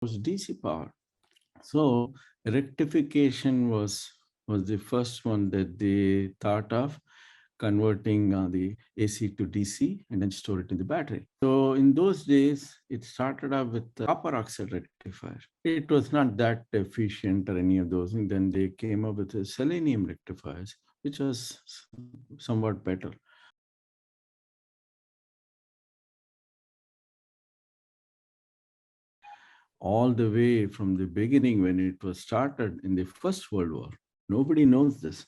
was DC power. So rectification was the first one that they thought of, converting the AC to DC and then store it in the battery. So in those days, it started off with the copper oxide rectifier. It was not that efficient or any of those, and then they came up with the selenium rectifiers, which was somewhat better. All the way from the beginning when it was started in the First World War. Nobody knows this.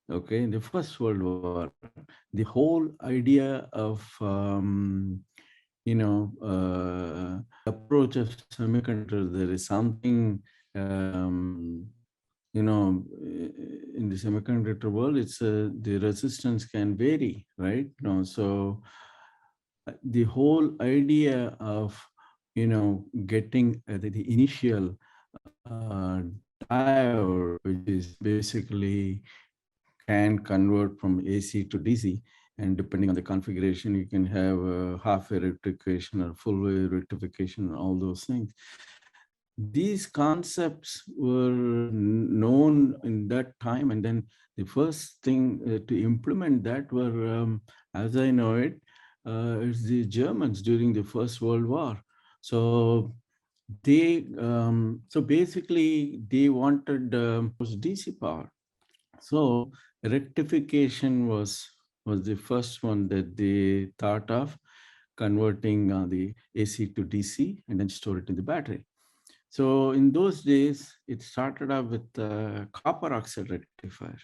Okay, in the First World War, the whole idea of approach of semiconductor, there is something in the semiconductor world, it's the resistance can vary, right? No, so the whole idea of getting the initial diode, which is basically can convert from AC to DC, and depending on the configuration, you can have a half-wave rectification or full-wave rectification, all those things. These concepts were known in that time, and then the first thing to implement that were, as I know it, it's the Germans during the First World War. So so basically they wanted was DC power. So rectification was the first one that they thought of, converting the AC to DC and then store it in the battery. So in those days, it started off with copper oxide rectifier.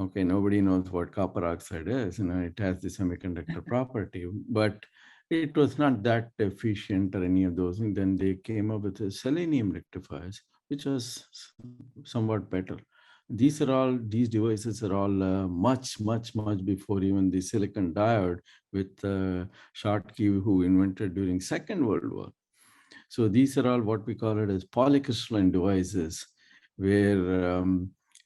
Okay, nobody knows what copper oxide is. It has the semiconductor property, but it was not that efficient or any of those. And then they came up with the selenium rectifiers, which was somewhat better. These devices are all much before even the silicon diode with Schottky, who invented during Second World War. So these are all what we call it as polycrystalline devices, where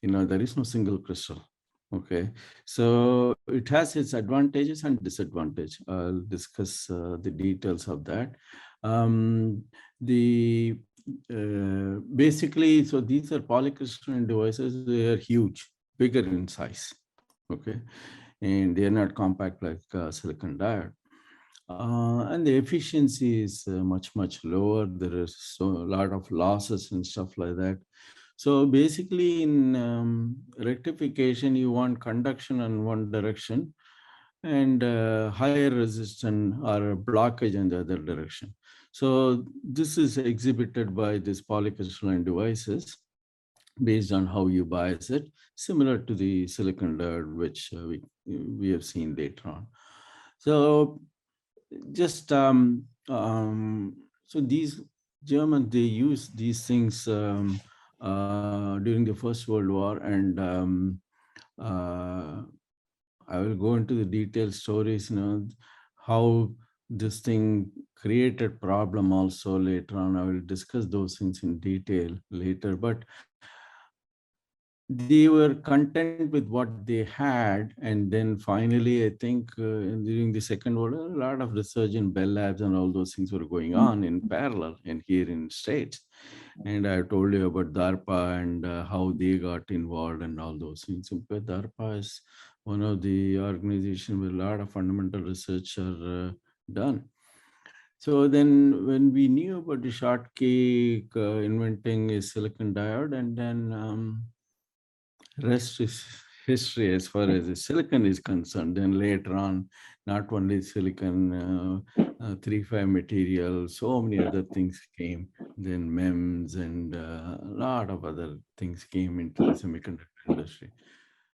there is no single crystal. Okay, so it has its advantages and disadvantages. I'll discuss the details of that. The basically, so these are polycrystalline devices. They are huge, bigger in size. Okay, and they are not compact like silicon diode. And the efficiency is much lower. There is so a lot of losses and stuff like that. So basically in rectification, you want conduction in one direction and higher resistance or blockage in the other direction. So this is exhibited by these polycrystalline devices based on how you bias it, similar to the silicon diode, which we have seen later on. So just so these Germans, they used these things during the First World War, and I will go into the detailed stories, how this thing created problem also later on. I will discuss those things in detail later, but they were content with what they had. And then finally, I think during the Second World War, a lot of research in Bell Labs and all those things were going on in parallel and here in States. And I told you about DARPA and how they got involved and all those things. But DARPA is one of the organizations where a lot of fundamental research are done. So then when we knew about the Schottky inventing a silicon diode, and then rest is history as far as the silicon is concerned. Then later on, not only silicon, 3-5 material, so many other things came. Then MEMS and a lot of other things came into the semiconductor industry.